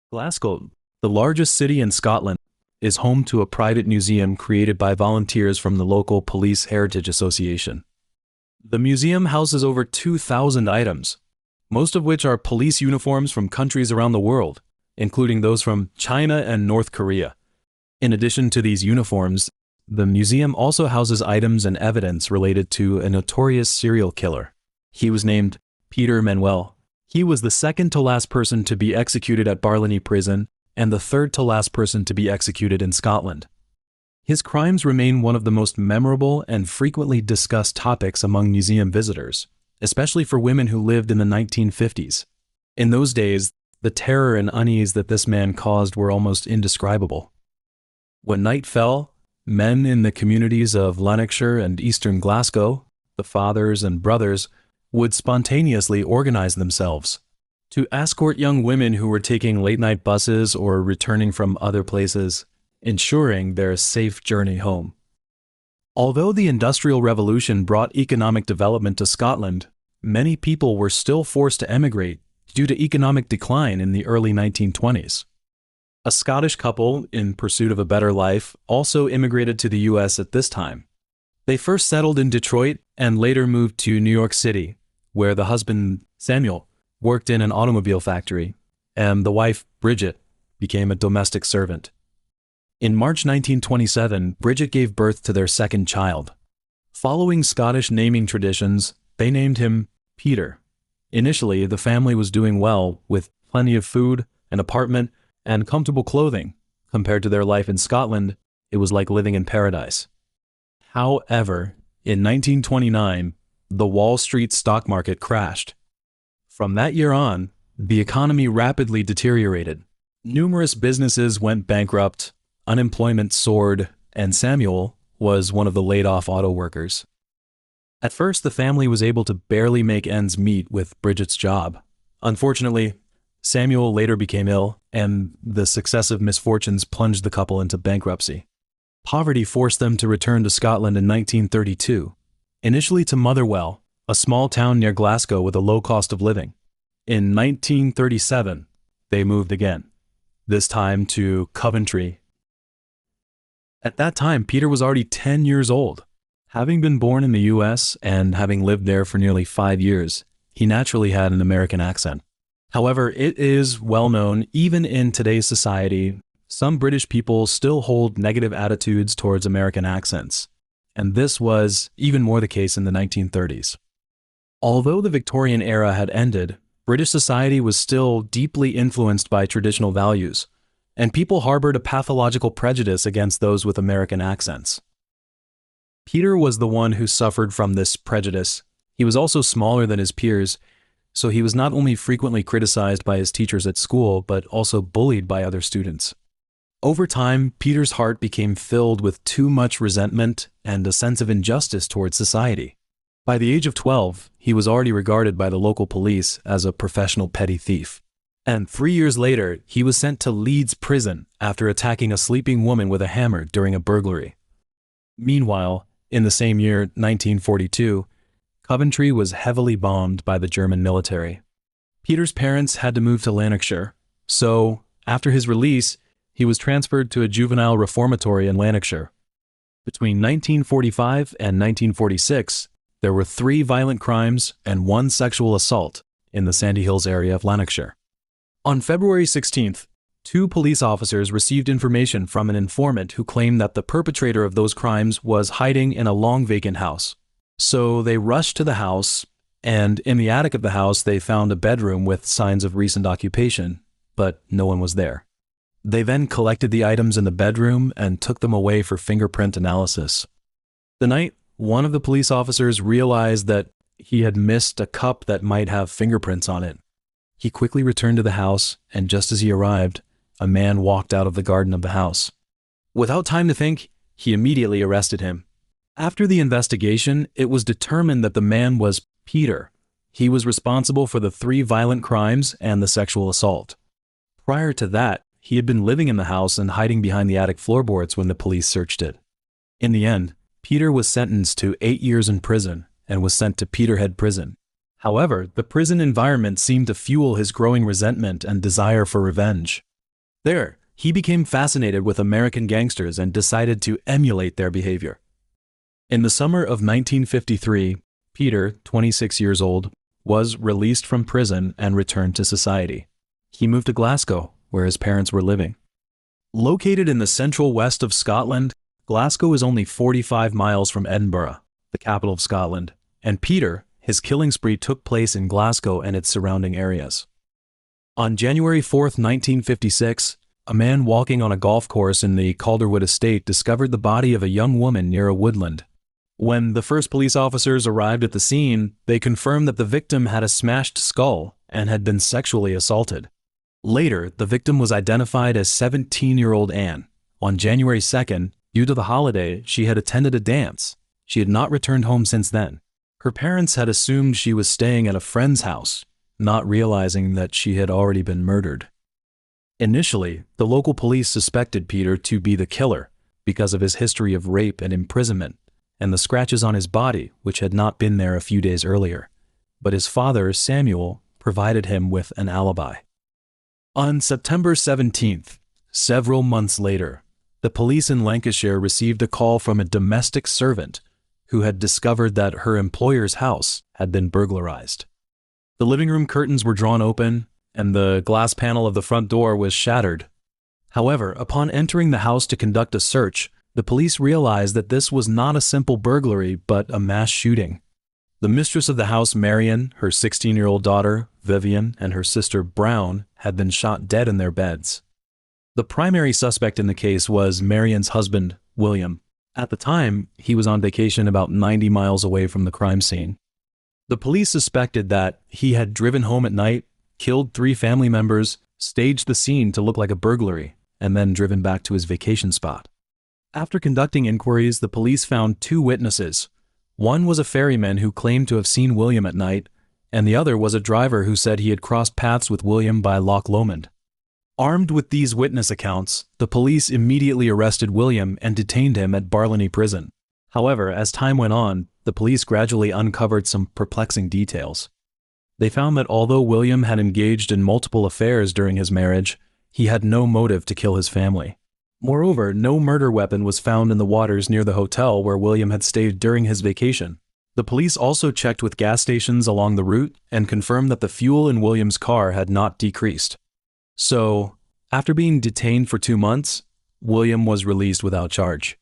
Glasgow, the largest city in Scotland, is home to a private museum created by volunteers from the local Police Heritage Association. The museum houses over 2,000 items, most of which are police uniforms from countries around the world, including those from China and North Korea. In addition to these uniforms, the museum also houses items and evidence related to a notorious serial killer. He was named Peter Manuel. He was the second to last person to be executed at Barlinnie Prison and the third to last person to be executed in Scotland. His crimes remain one of the most memorable and frequently discussed topics among museum visitors, especially for women who lived in the 1950s. In those days, the terror and unease that this man caused were almost indescribable. When night fell, men in the communities of Lanarkshire and eastern Glasgow, the fathers and brothers, would spontaneously organize themselves to escort young women who were taking late-night buses or returning from other places, ensuring their safe journey home. Although the Industrial Revolution brought economic development to Scotland, many people were still forced to emigrate due to economic decline in the early 1920s. A Scottish couple, in pursuit of a better life, also immigrated to the U.S. at this time. They first settled in Detroit and later moved to New York City, where the husband, Samuel, worked in an automobile factory, and the wife, Bridget, became a domestic servant. In March 1927, Bridget gave birth to their second child. Following Scottish naming traditions, they named him Peter. Initially, the family was doing well, with plenty of food, an apartment, and comfortable clothing. Compared to their life in Scotland, it was like living in paradise. However, in 1929, the Wall Street stock market crashed. From that year on, the economy rapidly deteriorated. Numerous businesses went bankrupt, unemployment soared, and Samuel was one of the laid-off auto workers. At first, the family was able to barely make ends meet with Bridget's job. Unfortunately, Samuel later became ill, and the successive misfortunes plunged the couple into bankruptcy. Poverty forced them to return to Scotland in 1932, initially to Motherwell, a small town near Glasgow with a low cost of living. In 1937, they moved again, this time to Coventry. At that time, Peter was already 10 years old. Having been born in the U.S. and having lived there for nearly 5 years, he naturally had an American accent. However, it is well known, even in today's society, some British people still hold negative attitudes towards American accents, and this was even more the case in the 1930s. Although the Victorian era had ended, British society was still deeply influenced by traditional values, and people harbored a pathological prejudice against those with American accents. Peter was the one who suffered from this prejudice. He was also smaller than his peers, so he was not only frequently criticized by his teachers at school, but also bullied by other students. Over time, Peter's heart became filled with too much resentment and a sense of injustice towards society. By the age of 12, he was already regarded by the local police as a professional petty thief. And 3 years later, he was sent to Leeds prison after attacking a sleeping woman with a hammer during a burglary. Meanwhile, in the same year, 1942, Coventry was heavily bombed by the German military. Peter's parents had to move to Lanarkshire, so after his release, he was transferred to a juvenile reformatory in Lanarkshire. Between 1945 and 1946, there were 3 violent crimes and 1 sexual assault in the Sandy Hills area of Lanarkshire. On February 16th, 2 police officers received information from an informant who claimed that the perpetrator of those crimes was hiding in a long vacant house. So they rushed to the house, and in the attic of the house they found a bedroom with signs of recent occupation, but no one was there. They then collected the items in the bedroom and took them away for fingerprint analysis. The night one of the police officers realized that he had missed a cup that might have fingerprints on it. He quickly returned to the house, and just as he arrived, a man walked out of the garden of the house. Without time to think, he immediately arrested him. After the investigation, it was determined that the man was Peter. He was responsible for the 3 violent crimes and the sexual assault. Prior to that, he had been living in the house and hiding behind the attic floorboards when the police searched it. In the end, Peter was sentenced to 8 years in prison and was sent to Peterhead Prison. However, the prison environment seemed to fuel his growing resentment and desire for revenge. There, he became fascinated with American gangsters and decided to emulate their behavior. In the summer of 1953, Peter, 26 years old, was released from prison and returned to society. He moved to Glasgow, where his parents were living. Located in the central west of Scotland, Glasgow is only 45 miles from Edinburgh, the capital of Scotland, and Peter, his killing spree took place in Glasgow and its surrounding areas. On January 4, 1956, a man walking on a golf course in the Calderwood estate discovered the body of a young woman near a woodland. When the first police officers arrived at the scene, they confirmed that the victim had a smashed skull and had been sexually assaulted. Later, the victim was identified as 17-year-old Anne. On January 2nd, due to the holiday, she had attended a dance. She had not returned home since then. Her parents had assumed she was staying at a friend's house, not realizing that she had already been murdered. Initially, the local police suspected Peter to be the killer because of his history of rape and imprisonment and the scratches on his body, which had not been there a few days earlier. But his father, Samuel, provided him with an alibi. On September 17th, several months later, the police in Lancashire received a call from a domestic servant who had discovered that her employer's house had been burglarized. The living room curtains were drawn open, and the glass panel of the front door was shattered. However, upon entering the house to conduct a search, the police realized that this was not a simple burglary, but a mass shooting. The mistress of the house, Marion, her 16-year-old daughter, Vivian, and her sister, Brown, had been shot dead in their beds. The primary suspect in the case was Marion's husband, William. At the time, he was on vacation about 90 miles away from the crime scene. The police suspected that he had driven home at night, killed 3 family members, staged the scene to look like a burglary, and then driven back to his vacation spot. After conducting inquiries, the police found 2 witnesses. One was a ferryman who claimed to have seen William at night, and the other was a driver who said he had crossed paths with William by Loch Lomond. Armed with these witness accounts, the police immediately arrested William and detained him at Barliney Prison. However, as time went on, the police gradually uncovered some perplexing details. They found that although William had engaged in multiple affairs during his marriage, he had no motive to kill his family. Moreover, no murder weapon was found in the waters near the hotel where William had stayed during his vacation. The police also checked with gas stations along the route and confirmed that the fuel in William's car had not decreased. So, after being detained for 2 months, William was released without charge.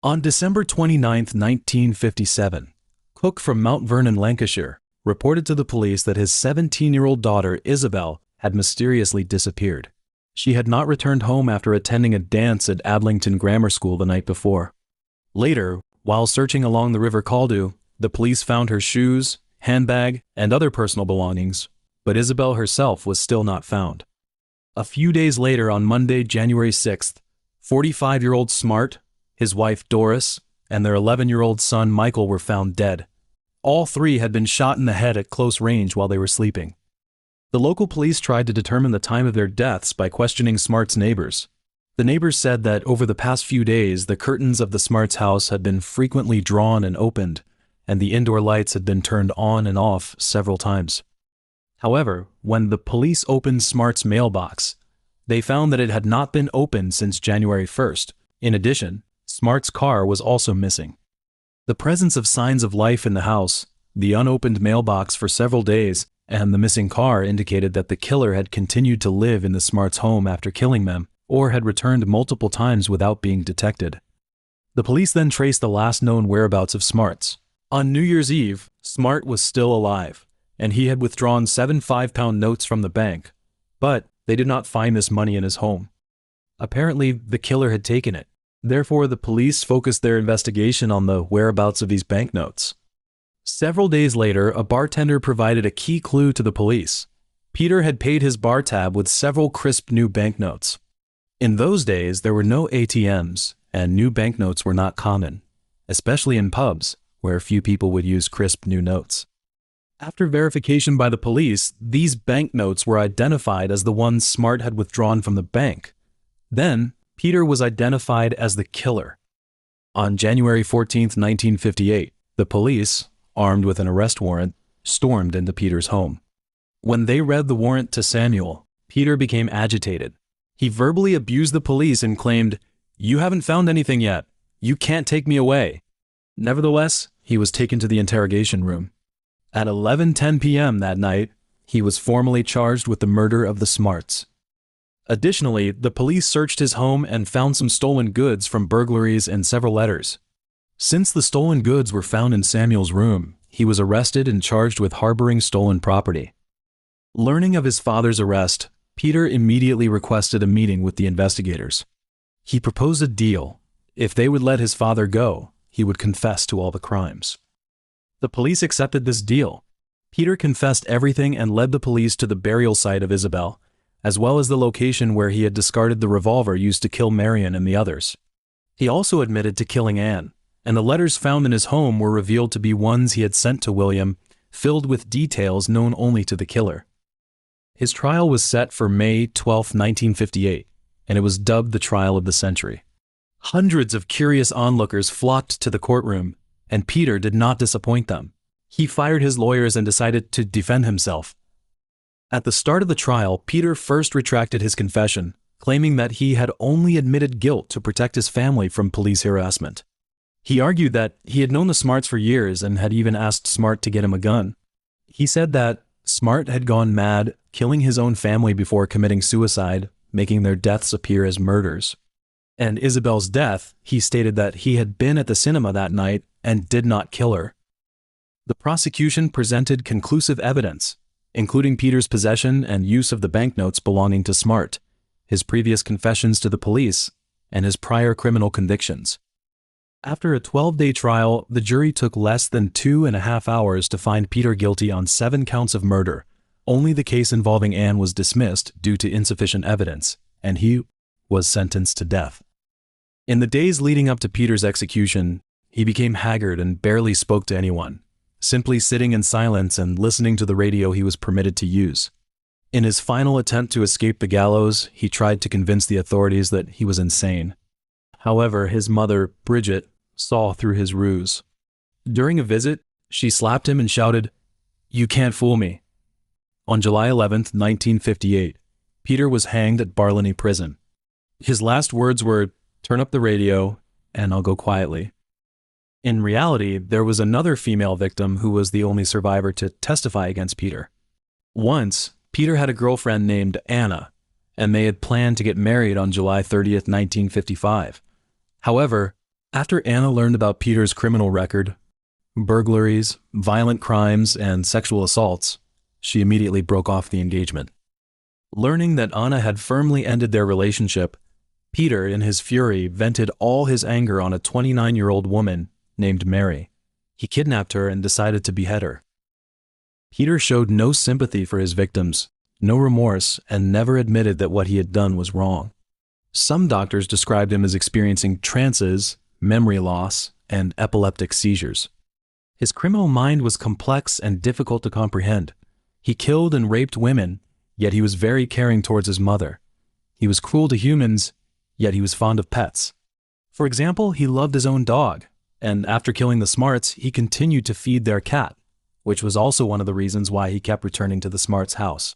On December 29, 1957, Cook from Mount Vernon, Lancashire, reported to the police that his 17-year-old daughter, Isabel, had mysteriously disappeared. She had not returned home after attending a dance at Adlington Grammar School the night before. Later, while searching along the River Caldew, the police found her shoes, handbag, and other personal belongings, but Isabel herself was still not found. A few days later, on Monday, January 6th, 45-year-old Smart, his wife Doris, and their 11-year-old son Michael were found dead. All 3 had been shot in the head at close range while they were sleeping. The local police tried to determine the time of their deaths by questioning Smart's neighbors. The neighbors said that over the past few days, the curtains of the Smart's house had been frequently drawn and opened, and the indoor lights had been turned on and off several times. However, when the police opened Smart's mailbox, they found that it had not been opened since January 1st. In addition, Smart's car was also missing. The presence of signs of life in the house, the unopened mailbox for several days, and the missing car indicated that the killer had continued to live in the Smart's home after killing them, or had returned multiple times without being detected. The police then traced the last known whereabouts of Smart's. On New Year's Eve, Smart was still alive, and he had withdrawn 7 5-pound notes from the bank, but they did not find this money in his home. Apparently, the killer had taken it. Therefore, the police focused their investigation on the whereabouts of these banknotes. Several days later, a bartender provided a key clue to the police. Peter had paid his bar tab with several crisp new banknotes. In those days, there were no ATMs, and new banknotes were not common, especially in pubs, where few people would use crisp new notes. After verification by the police, these banknotes were identified as the ones Smart had withdrawn from the bank. Then, Peter was identified as the killer. On January 14, 1958, the police, armed with an arrest warrant, stormed into Peter's home. When they read the warrant to Samuel, Peter became agitated. He verbally abused the police and claimed, "You haven't found anything yet. You can't take me away." Nevertheless, he was taken to the interrogation room. At 11:10 p.m. that night, he was formally charged with the murder of the Smarts. Additionally, the police searched his home and found some stolen goods from burglaries and several letters. Since the stolen goods were found in Samuel's room, he was arrested and charged with harboring stolen property. Learning of his father's arrest, Peter immediately requested a meeting with the investigators. He proposed a deal. If they would let his father go, he would confess to all the crimes. The police accepted this deal. Peter confessed everything and led the police to the burial site of Isabel, as well as the location where he had discarded the revolver used to kill Marion and the others. He also admitted to killing Anne, and the letters found in his home were revealed to be ones he had sent to William, filled with details known only to the killer. His trial was set for May 12, 1958, and it was dubbed the trial of the century. Hundreds of curious onlookers flocked to the courtroom, and Peter did not disappoint them. He fired his lawyers and decided to defend himself. At the start of the trial, Peter first retracted his confession, claiming that he had only admitted guilt to protect his family from police harassment. He argued that he had known the Smarts for years and had even asked Smart to get him a gun. He said that Smart had gone mad, killing his own family before committing suicide, making their deaths appear as murders. And Isabel's death, he stated that he had been at the cinema that night and did not kill her. The prosecution presented conclusive evidence, including Peter's possession and use of the banknotes belonging to Smart, his previous confessions to the police, and his prior criminal convictions. After a 12-day trial, the jury took less than 2.5 hours to find Peter guilty on 7 counts of murder. Only the case involving Anne was dismissed due to insufficient evidence, and he was sentenced to death. In the days leading up to Peter's execution, he became haggard and barely spoke to anyone, simply sitting in silence and listening to the radio he was permitted to use. In his final attempt to escape the gallows, he tried to convince the authorities that he was insane. However, his mother, Bridget, saw through his ruse. During a visit, she slapped him and shouted, "You can't fool me." On July 11, 1958, Peter was hanged at Barliney Prison. His last words were, "Turn up the radio, and I'll go quietly." In reality, there was another female victim who was the only survivor to testify against Peter. Once, Peter had a girlfriend named Anna, and they had planned to get married on July 30, 1955. However, after Anna learned about Peter's criminal record, burglaries, violent crimes, and sexual assaults, she immediately broke off the engagement. Learning that Anna had firmly ended their relationship, Peter, in his fury, vented all his anger on a 29-year-old woman named Mary. He kidnapped her and decided to behead her. Peter showed no sympathy for his victims, no remorse, and never admitted that what he had done was wrong. Some doctors described him as experiencing trances, memory loss, and epileptic seizures. His criminal mind was complex and difficult to comprehend. He killed and raped women, yet he was very caring towards his mother. He was cruel to humans, yet he was fond of pets. For example, he loved his own dog, and after killing the Smarts, he continued to feed their cat, which was also one of the reasons why he kept returning to the Smarts' house.